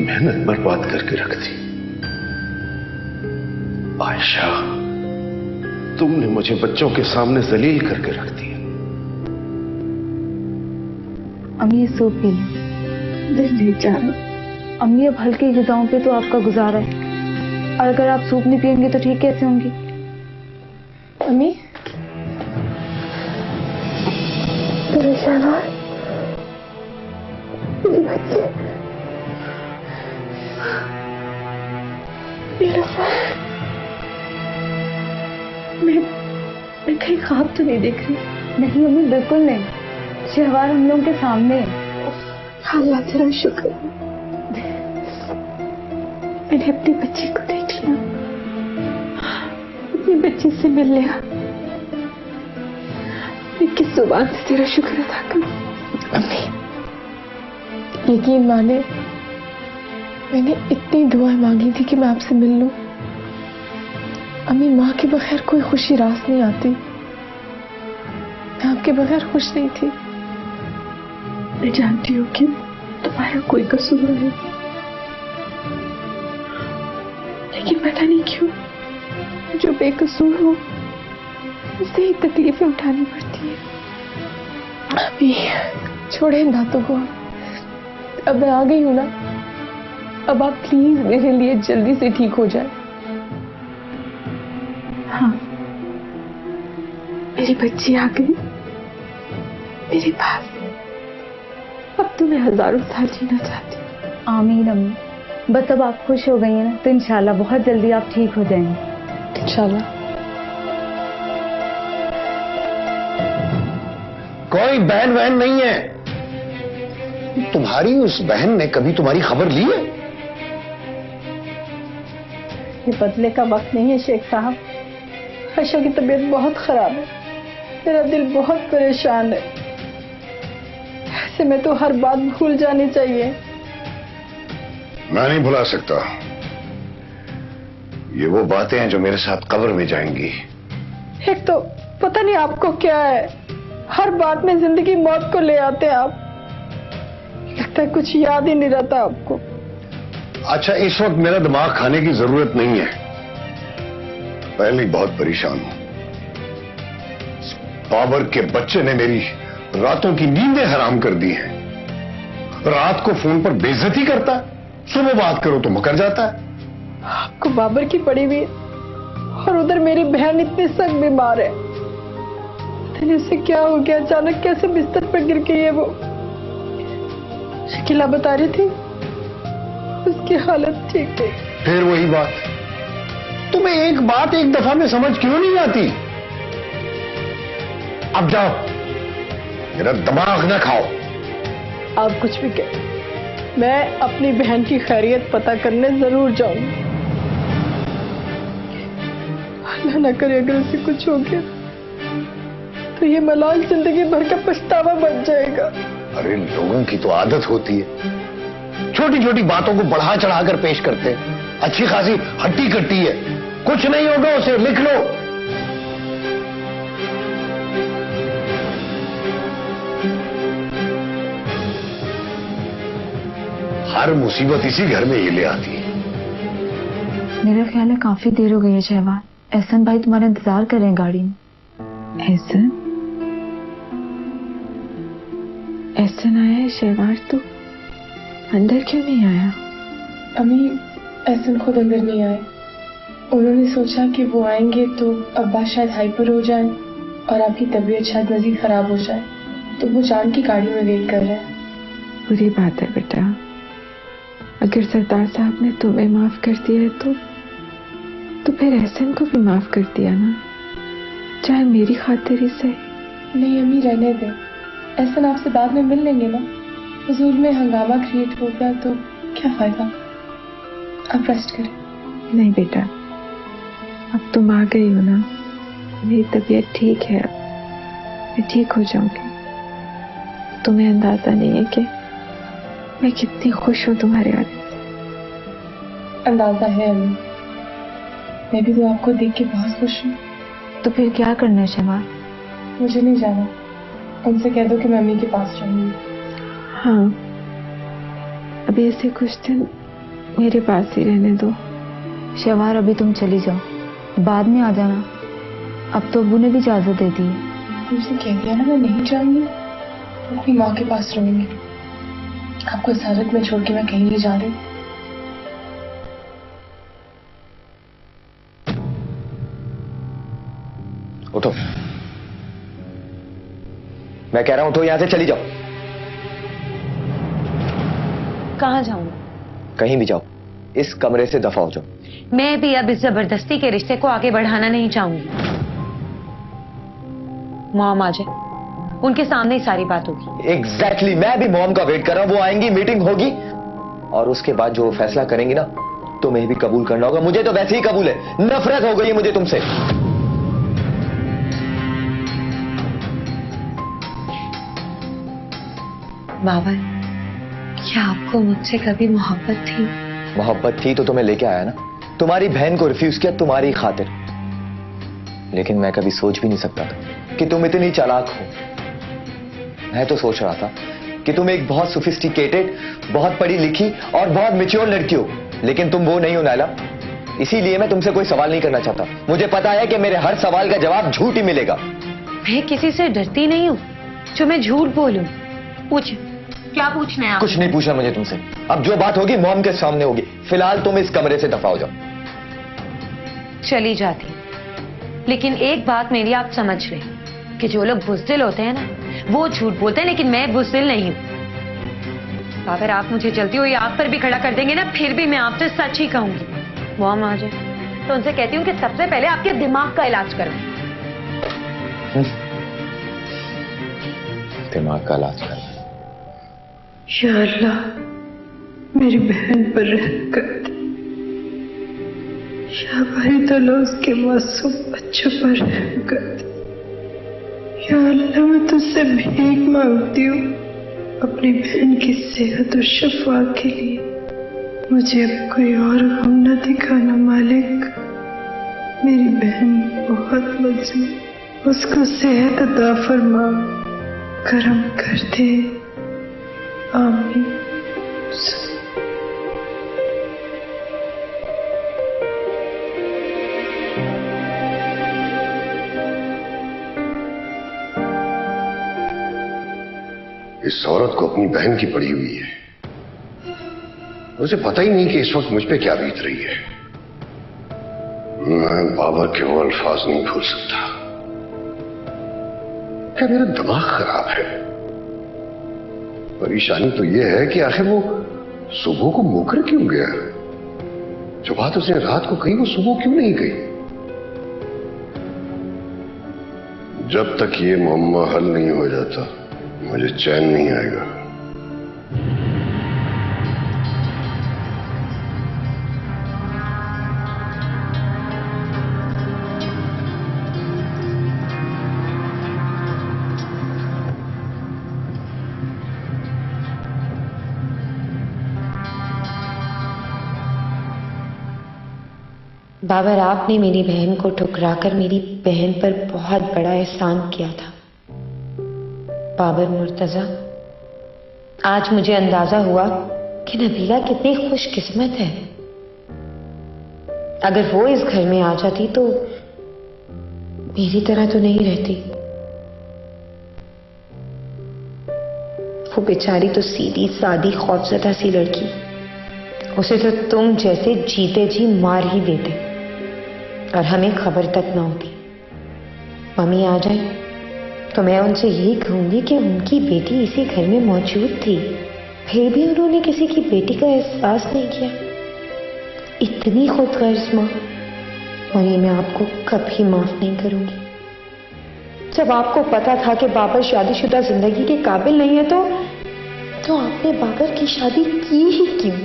मेहनत बर्बाद करके रख दी। आयशा, तुमने मुझे बच्चों के सामने जलील करके रख दिया। अम्मी ये सूप पी लीजिए। दिल नहीं चाह रहा। अम्मी अब हल्की ग़िज़ाओं पे तो आपका गुजारा है, और अगर आप सूप नहीं पियेंगे तो ठीक कैसे होंगी? अम्मी परेशान बच्चे मैं कहीं ख्वाब तो नहीं देख रही? नहीं अम्मी, बिल्कुल नहीं। शहवार हम लोगों के सामने है। अल्लाह तेरा शुक्र, मैंने अपनी बच्ची को देख लिया, अपनी बच्ची से मिल लिया। मैं किस जुबान से तेरा शुक्र अदा करूं? अम्मी यकीन माने, मैंने इतनी दुआएं मांगी थी कि मैं आपसे मिल लूं। अम्मी, माँ के बगैर कोई खुशी रास नहीं आती। मैं आपके बगैर खुश नहीं थी। मैं जानती हूँ कि तुम्हारा कोई कसूर नहीं, लेकिन पता नहीं क्यों जो बेकसूर हो उसे ही तकलीफें उठानी पड़ती है। अभी छोड़े इन बातों को। अब मैं आ गई हूं ना, अब आप प्लीज मेरे लिए जल्दी से ठीक हो जाए। हाँ, मेरी बच्ची आ गई मेरे पास। अब तो मैं हजारों साल जीना चाहती हूँ। आमीन अम्मी। बस अब आप खुश हो गई हैं ना, तो इंशाल्लाह बहुत जल्दी आप ठीक हो जाएंगे। इंशाल्लाह। कोई बहन बहन नहीं है। तुम्हारी उस बहन ने कभी तुम्हारी खबर ली है? ये बदले का वक्त नहीं है शेख साहब। आयशा की तबीयत बहुत खराब है, मेरा दिल बहुत परेशान है। ऐसे में तो हर बात भूल जानी चाहिए। मैं नहीं भुला सकता। ये वो बातें हैं जो मेरे साथ कब्र में जाएंगी। एक तो पता नहीं आपको क्या है, हर बात में जिंदगी मौत को ले आते हैं आप। लगता है कुछ याद ही नहीं रहता आपको। अच्छा, इस वक्त मेरा दिमाग खाने की जरूरत नहीं है। पहले ही बहुत परेशान हूं। बाबर के बच्चे ने मेरी रातों की नींदें हराम कर दी हैं। रात को फोन पर बेइज्जती करता है, सुबह बात करो तो मुकर जाता है। आपको बाबर की पड़ी हुई, और उधर मेरी बहन इतनी सख्त बीमार है। उसे क्या हो गया अचानक, कैसे बिस्तर पर गिर गई है वो? शकीला बता रही थी उसकी हालत ठीक है। फिर वही बात, तुम्हें एक बात एक दफा में समझ क्यों नहीं आती? अब जाओ, मेरा दिमाग ना खाओ। आप कुछ भी कहें, मैं अपनी बहन की खैरियत पता करने जरूर जाऊंगी। अल्लाह ना करे अगर उसे कुछ हो गया तो ये मलाल जिंदगी भर का पछतावा बन जाएगा। अरे लोगों की तो आदत होती है, छोटी छोटी बातों को बढ़ा चढ़ाकर पेश करते हैं। अच्छी खासी हट्टी कट्टी है, कुछ नहीं होगा उसे, लिख लो। हर मुसीबत इसी घर में ये ले आती है। मेरा ख्याल है काफी देर हो गई है शहवार। एहसन भाई तुम्हारा इंतजार कर रहे हैं गाड़ी में। एहसन आया है, शहवार तो अंदर क्यों नहीं आया? अम्मी, एहसन खुद अंदर नहीं आए। उन्होंने सोचा कि वो आएंगे तो अब्बा शायद हाइपर हो जाए और आपकी तबीयत शायद मजीद खराब हो जाए, तो वो जान की गाड़ी में वेट कर रहे हैं। बुरी बात है बेटा, अगर सरदार साहब ने तुम्हें माफ कर दिया है तो फिर एहसन को भी माफ कर दिया ना, चाहे मेरी खातिर ही सही। नहीं अम्मी, रहने दे। एहसन आपसे बाद में मिल लेंगे ना। हुजूर में हंगामा क्रिएट हो गया तो क्या फायदा। आप रेस्ट करें। नहीं बेटा, अब तुम आ गई हो ना, मेरी तबीयत ठीक है, अब मैं ठीक हो जाऊंगी। तुम्हें अंदाजा नहीं है कि मैं कितनी खुश हूँ तुम्हारे आने से। अंदाजा है अम्मी, मैं भी तो आपको देख के बहुत खुश हूँ। तो फिर क्या करना है शहवार? मुझे नहीं जाना, उनसे कह दो कि मैं अम्मी के पास रहूंगी। हाँ, अभी ऐसे कुछ दिन मेरे पास ही रहने दो। शहवार अभी तुम चली जाओ, बाद में आ जाना। अब तो अब्बू ने भी इजाजत दे दी है। तुमसे कह दिया ना मैं नहीं जाऊंगी, अपनी माँ के पास रहूंगी। आपको इस हालत में छोड़ के मैं कहीं नहीं जा रही। उठो, मैं कह रहा हूं उठो, यहां से चली जाओ। कहाँ जाऊं? कहीं भी जाओ, इस कमरे से दफा हो जाओ। मैं भी अब इस जबरदस्ती के रिश्ते को आगे बढ़ाना नहीं चाहूंगी। मॉम आ जाए, उनके सामने ही सारी बात होगी। एग्जैक्टली, मैं भी मॉम का वेट कर रहा हूं। वो आएंगी, मीटिंग होगी और उसके बाद जो फैसला करेंगी ना, तुम्हें भी कबूल करना होगा। मुझे तो वैसे ही कबूल है, नफरत हो गई है मुझे तुमसे। बाबर, क्या आपको मुझसे कभी मोहब्बत थी? मोहब्बत थी तो तुम्हें लेके आया ना। तुम्हारी बहन को रिफ्यूज किया तुम्हारी खातिर, लेकिन मैं कभी सोच भी नहीं सकता था कि तुम इतनी चालाक हो। मैं तो सोच रहा था कि तुम एक बहुत सोफिस्टिकेटेड, बहुत पढ़ी लिखी और बहुत मैच्योर लड़की हो, लेकिन तुम वो नहीं हो नायला। इसीलिए मैं तुमसे कोई सवाल नहीं करना चाहता। मुझे पता है कि मेरे हर सवाल का जवाब झूठ ही मिलेगा। मैं किसी से डरती नहीं हूँ जो मैं झूठ बोलूं। पूछ, क्या पूछना है आपको? कुछ नहीं पूछना मुझे तुमसे। अब जो बात होगी मॉम के सामने होगी। फिलहाल तुम इस कमरे से दफा हो जाओ। चली जाती, लेकिन एक बात मेरी आप समझ रहे कि जो लोग बुज़दिल होते हैं ना, वो झूठ बोलते हैं, लेकिन मैं बुज़दिल नहीं हूं। अगर आप मुझे जल्दी हुई आग पर भी खड़ा कर देंगे ना, फिर भी मैं आपसे सच ही कहूंगी। मॉम आ जाए तो उनसे कहती हूँ कि सबसे पहले आपके दिमाग का इलाज करो। दिमाग का इलाज करना? या अल्लाह, मेरी बहन पर रहम कर दे। या भाई तला उसके मासूम बच्चों पर रहम कर दे। या अल्लाह, मैं तुझसे भीख मांगती हूँ अपनी बहन की सेहत और शफा के लिए। मुझे अब कोई और गम न दिखाना मालिक। मेरी बहन बहुत मजबूर, उसको सेहत अता फरमा, करम कर दे। आमीन। इस औरत को अपनी बहन की पड़ी हुई है। उसे पता ही नहीं कि इस वक्त मुझ पे क्या बीत रही है। मैं बाबर के वो अल्फाज नहीं भूल सकता। क्या मेरा दिमाग खराब है? परेशानी तो यह है कि आखिर वो सुबह को मुकर क्यों गया? जो बात उसने रात को कही वो सुबह क्यों नहीं गई? जब तक ये मुअम्मा हल नहीं हो जाता मुझे चैन नहीं आएगा। बाबर, आपने मेरी बहन को ठुकराकर मेरी बहन पर बहुत बड़ा एहसान किया था। बाबर मुर्तजा, आज मुझे अंदाजा हुआ कि नबीला कितनी खुशकिस्मत है। अगर वो इस घर में आ जाती तो मेरी तरह तो नहीं रहती। वो बेचारी तो सीधी सादी खौफजदा सी लड़की, उसे तो तुम जैसे जीते जी मार ही देते और हमें खबर तक ना होती। मम्मी आ जाए तो मैं उनसे यही कहूंगी कि उनकी बेटी इसी घर में मौजूद थी, फिर भी उन्होंने किसी की बेटी का एहसास नहीं किया। इतनी खुदगर्ज मां, और ये मैं आपको कभी माफ नहीं करूंगी। जब आपको पता था कि बाबर शादीशुदा जिंदगी के काबिल नहीं है तो आपने बाबर की शादी की ही क्यों?